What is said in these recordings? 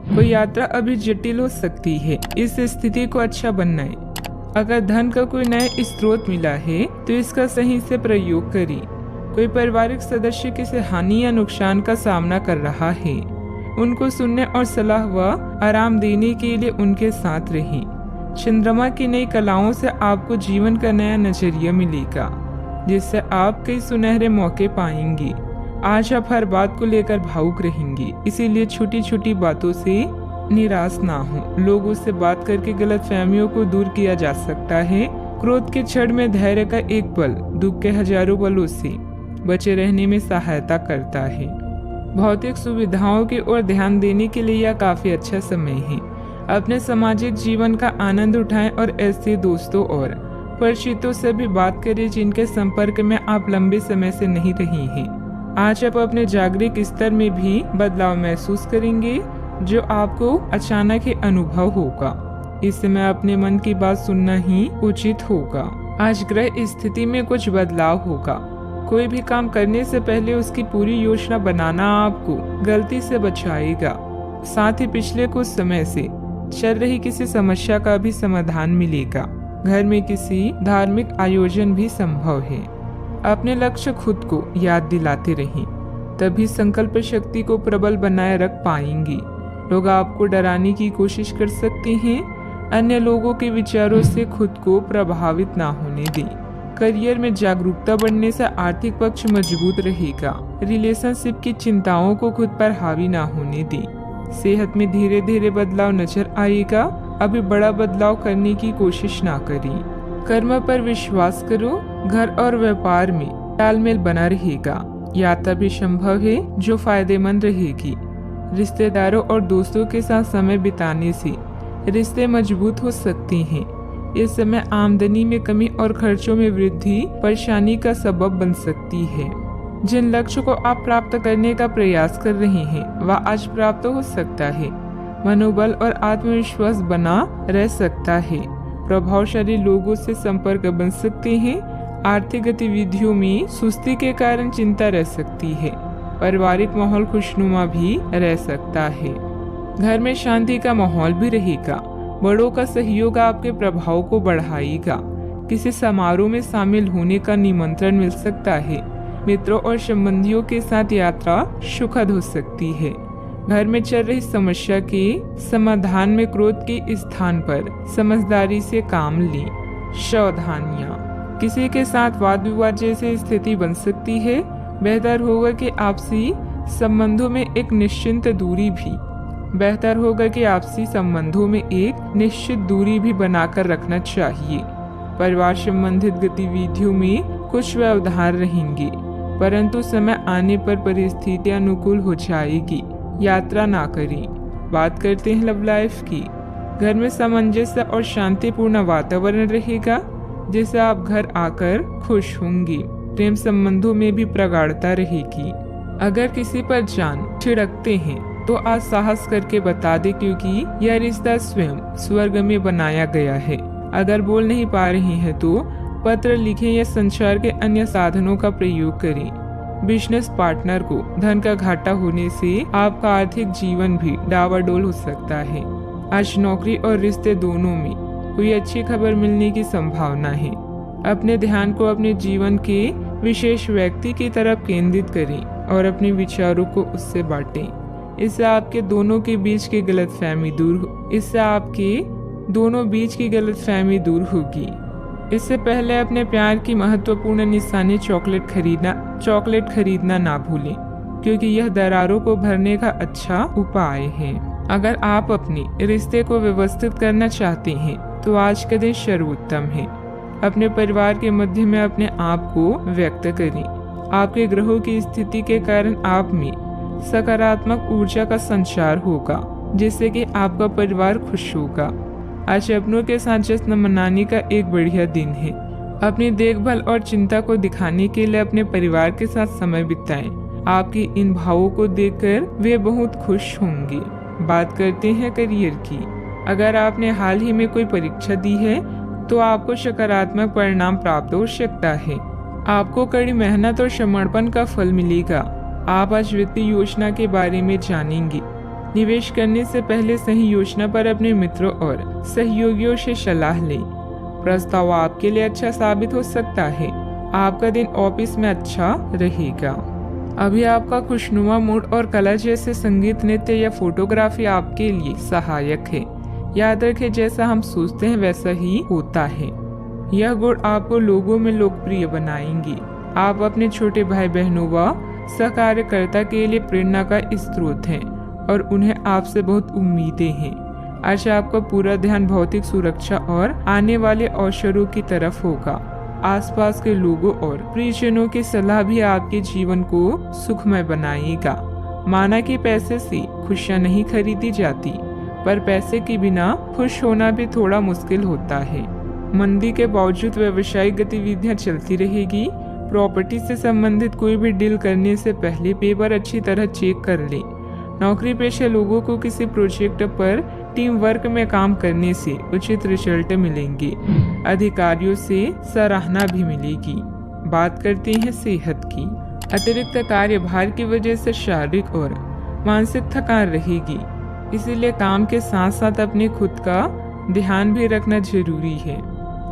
कोई यात्रा अभी जटिल हो सकती है, इस स्थिति को अच्छा बनाएं। अगर धन का कोई नया स्रोत मिला है तो इसका सही से प्रयोग करें। कोई पारिवारिक सदस्य किसी हानि या नुकसान का सामना कर रहा है, उनको सुनने और सलाह व आराम देने के लिए उनके साथ रहें। चंद्रमा की नई कलाओं से आपको जीवन का नया नजरिया मिलेगा, जिससे आप कई सुनहरे मौके पाएंगे। आज आप हर बात को लेकर भावुक रहेंगे, इसीलिए छोटी छोटी बातों से निराश ना हो। लोगों से बात करके गलतफहमियों को दूर किया जा सकता है। क्रोध के क्षण में धैर्य का एक पल दुख के हजारों पलों से बचे रहने में सहायता करता है। भौतिक सुविधाओं की ओर ध्यान देने के लिए यह काफी अच्छा समय है। अपने सामाजिक जीवन का आनंद उठाएं और ऐसे दोस्तों और परिचितों से भी बात करें जिनके संपर्क में आप लंबे समय से नहीं रही हैं। आज आप अपने जागरूक स्तर में भी बदलाव महसूस करेंगे, जो आपको अचानक ही अनुभव होगा। इस समय अपने मन की बात सुनना ही उचित होगा। आज ग्रह स्थिति में कुछ बदलाव होगा। कोई भी काम करने से पहले उसकी पूरी योजना बनाना आपको गलती से बचाएगा। साथ ही पिछले कुछ समय से चल रही किसी समस्या का भी समाधान मिलेगा। घर में किसी धार्मिक आयोजन भी संभव है। अपने लक्ष्य खुद को याद दिलाते रहें, तभी संकल्प शक्ति को प्रबल बनाए रख पाएंगे। लोग आपको डराने की कोशिश कर सकते हैं। अन्य लोगों के विचारों से खुद को प्रभावित ना होने दें। करियर में जागरूकता बढ़ने से आर्थिक पक्ष मजबूत रहेगा। रिलेशनशिप की चिंताओं को खुद पर हावी ना होने दें। सेहत में धीरे धीरे बदलाव नजर आएगा। अभी बड़ा बदलाव करने की कोशिश ना करें। कर्म पर विश्वास करो। घर और व्यापार में तालमेल बना रहेगा। यात्रा भी संभव है जो फायदेमंद रहेगी। रिश्तेदारों और दोस्तों के साथ समय बिताने से रिश्ते मजबूत हो सकते हैं। इस समय आमदनी में कमी और खर्चों में वृद्धि परेशानी का सबब बन सकती है। जिन लक्ष्य को आप प्राप्त करने का प्रयास कर रहे हैं वह आज प्राप्त हो सकता है। मनोबल और आत्मविश्वास बना रह सकता है। प्रभावशाली लोगों से संपर्क बन सकते हैं। आर्थिक गतिविधियों में सुस्ती के कारण चिंता रह सकती है। पारिवारिक माहौल खुशनुमा भी रह सकता है। घर में शांति का माहौल भी रहेगा। बड़ों का सहयोग आपके प्रभाव को बढ़ाएगा। किसी समारोह में शामिल होने का निमंत्रण मिल सकता है। मित्रों और संबंधियों के साथ यात्रा सुखद हो सकती है। घर में चल रही समस्या के समाधान में क्रोध के स्थान पर समझदारी से काम लें। सावधानियां, किसी के साथ वाद विवाद जैसी स्थिति बन सकती है। बेहतर होगा कि आपसी संबंधों में एक निश्चित दूरी भी बनाकर रखना चाहिए। परिवार संबंधित गतिविधियों में कुछ व्यवधान रहेंगे, परंतु समय आने पर परिस्थितियां अनुकूल हो जाएगी। यात्रा ना करें। बात करते हैं लव लाइफ की। घर में सामंजस्य और शांतिपूर्ण वातावरण रहेगा, जिससे आप घर आकर खुश होंगे। प्रेम संबंधों में भी प्रगाढ़ता रहेगी। अगर किसी पर जान छिड़कते हैं तो आज साहस करके बता दे, क्योंकि यह रिश्ता स्वयं स्वर्ग में बनाया गया है। अगर बोल नहीं पा रहे हैं तो पत्र लिखें या संचार के अन्य साधनों का प्रयोग करें। बिजनेस पार्टनर को धन का घाटा होने से आपका आर्थिक जीवन भी डावाडोल हो सकता है। आज नौकरी और रिश्ते दोनों में कोई अच्छी खबर मिलने की संभावना है। अपने ध्यान को अपने जीवन के विशेष व्यक्ति की तरफ केंद्रित करें और अपने विचारों को उससे बांटें। इससे आपके दोनों बीच की गलतफहमी दूर होगी। इससे पहले अपने प्यार की महत्वपूर्ण निशानी चॉकलेट खरीदना ना भूलें, क्योंकि यह दरारों को भरने का अच्छा उपाय है। अगर आप अपने रिश्ते को व्यवस्थित करना चाहते हैं तो आज का दिन सर्वोत्तम है। अपने परिवार के मध्य में अपने आप को व्यक्त करें। आपके ग्रहों की स्थिति के कारण आप में सकारात्मक ऊर्जा का संचार होगा, जिससे कि आपका परिवार खुश होगा। आज अपनों के साथ जश्न मनाने का एक बढ़िया दिन है। अपनी देखभाल और चिंता को दिखाने के लिए अपने परिवार के साथ समय बिताएं। आपके इन भावों को देखकर वे बहुत खुश होंगे। बात करते हैं करियर की। अगर आपने हाल ही में कोई परीक्षा दी है तो आपको सकारात्मक परिणाम प्राप्त हो सकता है। आपको कड़ी मेहनत और समर्पण का फल मिलेगा। आप आज वित्तीय योजना के बारे में जानेंगे। निवेश करने से पहले सही योजना पर अपने मित्रों और सहयोगियों से सलाह लें। प्रस्ताव आपके लिए अच्छा साबित हो सकता है। आपका दिन ऑफिस में अच्छा रहेगा। अभी आपका खुशनुमा मूड और कला जैसे संगीत, नृत्य या फोटोग्राफी आपके लिए सहायक है। याद रखें, जैसा हम सोचते हैं वैसा ही होता है। यह गुण आपको लोगों में लोकप्रिय बनाएंगे। आप अपने छोटे भाई बहनों व सहकार्यकर्ता के लिए प्रेरणा का स्रोत हैं और उन्हें आपसे बहुत उम्मीदें हैं। आज आपका पूरा ध्यान भौतिक सुरक्षा और आने वाले अवसरों की तरफ होगा। आसपास के लोगों और प्रियजनों की सलाह भी आपके जीवन को सुखमय बनाएगा। माना कि पैसे से खुशियां नहीं खरीदी जाती, पर पैसे के बिना खुश होना भी थोड़ा मुश्किल होता है। मंदी के बावजूद व्यवसायिक गतिविधियां चलती रहेगी। प्रॉपर्टी से संबंधित कोई भी डील करने से पहले पेपर अच्छी तरह चेक कर ले। नौकरी पेशे लोगों को किसी प्रोजेक्ट पर टीम वर्क में काम करने से उचित रिजल्ट मिलेंगे। अधिकारियों से सराहना भी मिलेगी। बात करते हैं सेहत की। अतिरिक्त कार्यभार की वजह से शारीरिक और मानसिक थकान रहेगी, इसीलिए काम के साथ साथ अपने खुद का ध्यान भी रखना जरूरी है।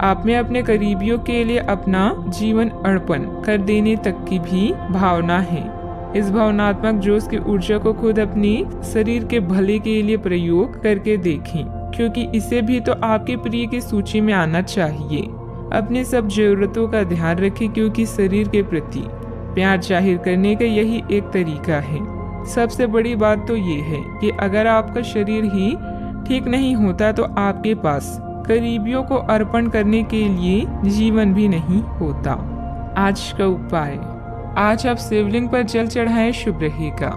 आप में अपने करीबियों के लिए अपना जीवन अर्पण कर देने तक की भी भावना है। इस भावनात्मक जोश की ऊर्जा को खुद अपनी शरीर के भले के लिए प्रयोग करके देखें, क्योंकि इसे भी तो आपके प्रिय की सूची में आना चाहिए। अपनी सब जरूरतों का ध्यान रखें, क्योंकि शरीर के प्रति प्यार जाहिर करने का यही एक तरीका है। सबसे बड़ी बात तो ये है कि अगर आपका शरीर ही ठीक नहीं होता तो आपके पास करीबियों को अर्पण करने के लिए जीवन भी नहीं होता। आज का उपाय, आज आप शिवलिंग पर जल चढ़ाएं, शुभ रहेगा।